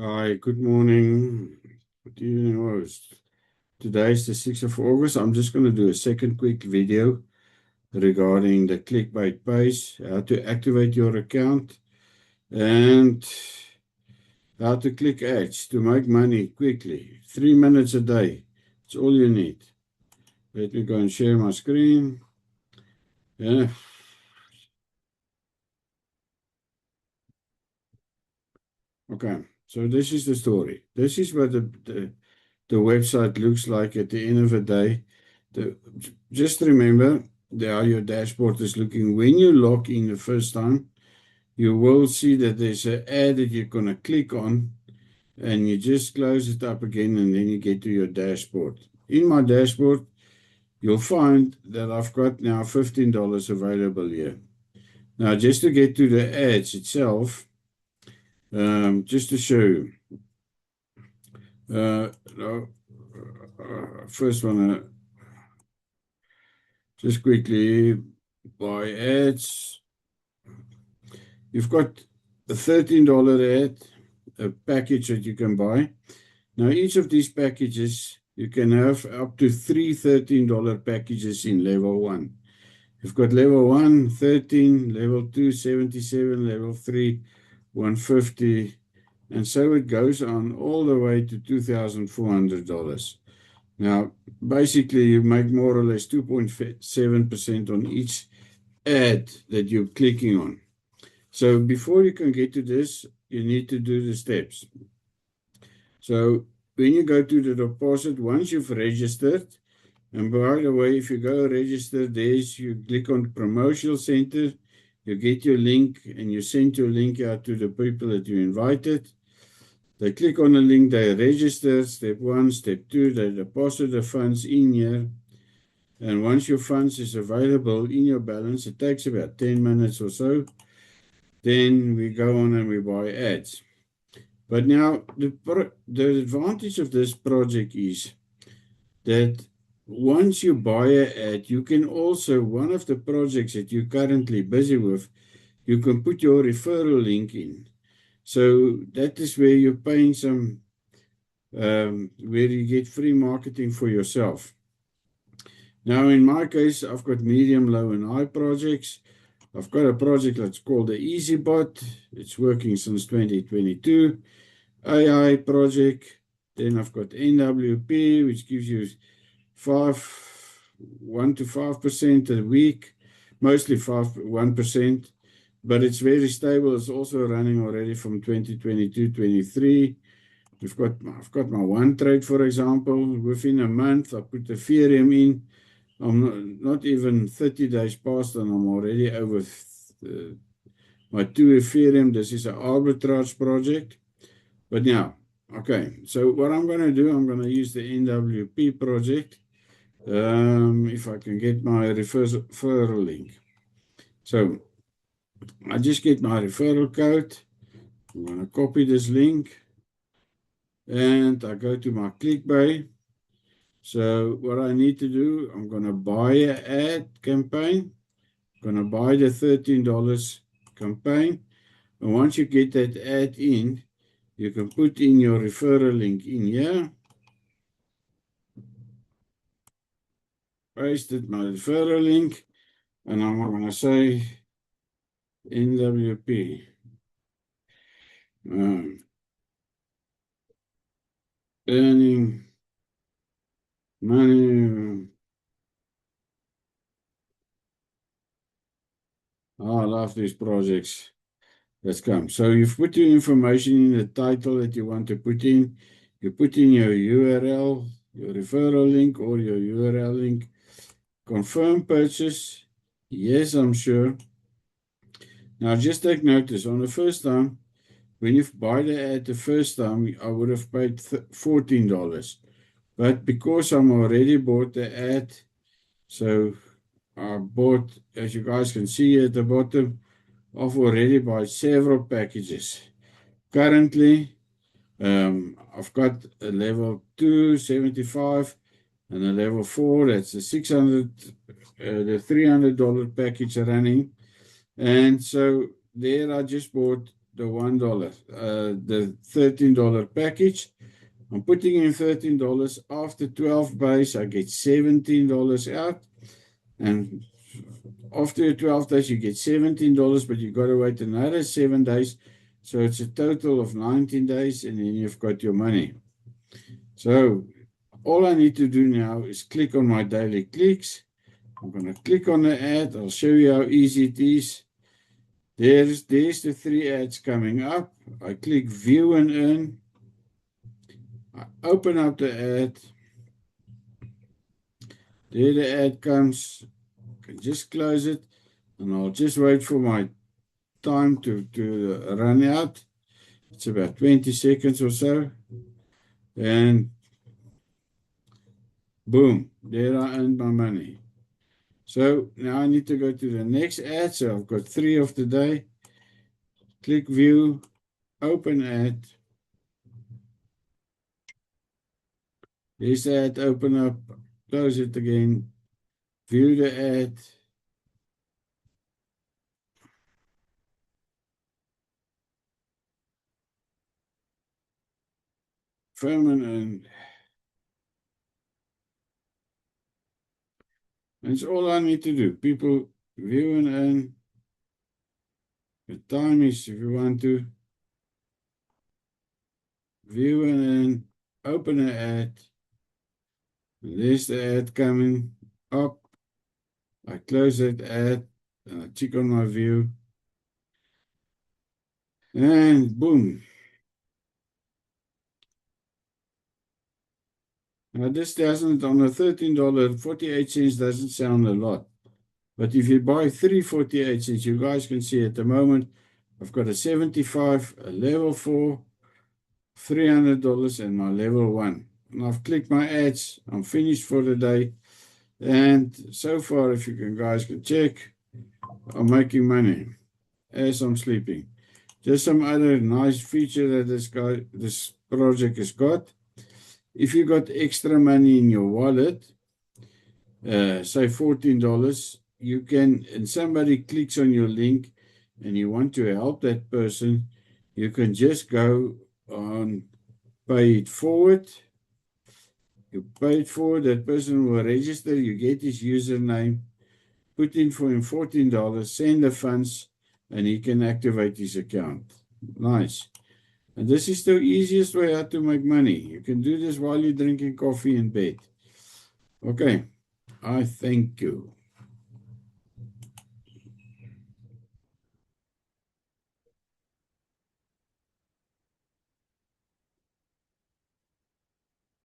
Hi, good morning. Good evening, host. Today is the 6th of August. I'm just going to do a second quick video regarding the clickbait page, how to activate your account, and how to click ads to make money quickly. 3 minutes a day. It's all you need. Let me go and share my screen. Yeah. Okay, so this is the story. This is what the website looks like at the end of the day. Just remember how your dashboard is looking. When you log in the first time, you will see that there's an ad that you're going to click on, and you just close it up again, and then you get to your dashboard. In my dashboard, you'll find that I've got now $15 available here. Now, just to get to the ads itself, just to show you, first one, just quickly buy ads. You've got a $13 ad, a package that you can buy. Now, each of these packages, you can have up to three $13 packages in level 1. You've got level 1, 13, level 2, 77, level 3, 150, and so it goes on all the way to $2,400. Now, basically, you make more or less 2.7% on each ad that you're clicking on. So before you can get to this, you need to do the steps. So when you go to the deposit, once you've registered, and by the way, if you go register, you click on Promotional Center, you get your link, and you send your link out to the people that you invited. They click on the link, they register, step 1, step 2, they deposit the funds in here. And once your funds is available in your balance, it takes about 10 minutes or so. Then we go on and we buy ads. But now the advantage of this project is that once you buy an ad, you can also, one of the projects that you're currently busy with, you can put your referral link in. So that is where you're paying some, where you get free marketing for yourself. Now, in my case, I've got medium, low, and high projects. I've got a project that's called the EasyBot. It's working since 2022. AI project. Then I've got NWP, which gives you 1 to 5% a week, mostly 1%, but it's very stable. It's also running already from 2022-23. I've got my one trade, for example. Within a month, I put Ethereum in. I'm not even 30 days past, and I'm already over my 2 Ethereum. This is an arbitrage project. But yeah, okay. So what I'm going to do, I'm going to use the NWP project. If I can get my referral link. So I just get my referral code. I'm going to copy this link. And I go to my ClickBay. So what I need to do, I'm going to buy an ad campaign. I'm going to buy the $13 campaign. And once you get that ad in, you can put in your referral link in here. Pasted my referral link. And I'm going to say NWP. Earning money. Oh, I love these projects. Let's come. So you've put your information in the title that you want to put in. You put in your URL, your referral link, or your URL link. Confirm purchase. Yes, I'm sure. Now just take notice. On the first time, when you buy the ad the first time, I would have paid $14. But because I'm already bought the ad, so I bought, as you guys can see at the bottom, I've already bought several packages. Currently, I've got a level 2, 75, and a level 4, that's a 600, the $300 package running. And so there I just bought the $1, the $13 package. I'm putting in $13. After 12 buys, I get $17 out. And after 12 days, you get $17, but you got to wait another 7 days. So it's a total of 19 days, and then you've got your money. So all I need to do now is click on my daily clicks. I'm going to click on the ad. I'll show you how easy it is. There's the 3 ads coming up. I click view and earn. I open up the ad. There the ad comes. I can just close it, and I'll just wait for my time to run out. It's about 20 seconds or so. And boom, there I earned my money. So now I need to go to the next ad. So I've got 3 of the day. Click view, open ad. There's the ad, open up, close it again, view the ad. Firm and earn. That's all I need to do. People view and earn. The time is, if you want to, view and earn, open an ad. There's the ad coming up. I close that ad, and I check on my view. And boom. Now this doesn't, on a $13.48 doesn't sound a lot. But if you buy 3.48, you guys can see at the moment, I've got a 75, a level 4, $300, and my level 1. And I've clicked my ads. I'm finished for the day. And so far, if you guys can check, I'm making money as I'm sleeping. Just some other nice feature that this project has got. If you got extra money in your wallet, say $14, you can, and somebody clicks on your link and you want to help that person, you can just go on pay it forward. You pay it forward, that person will register, you get his username, put in for him $14, send the funds, and he can activate his account. Nice. And this is the easiest way how to make money. You can do this while you're drinking coffee in bed. Okay, I thank you.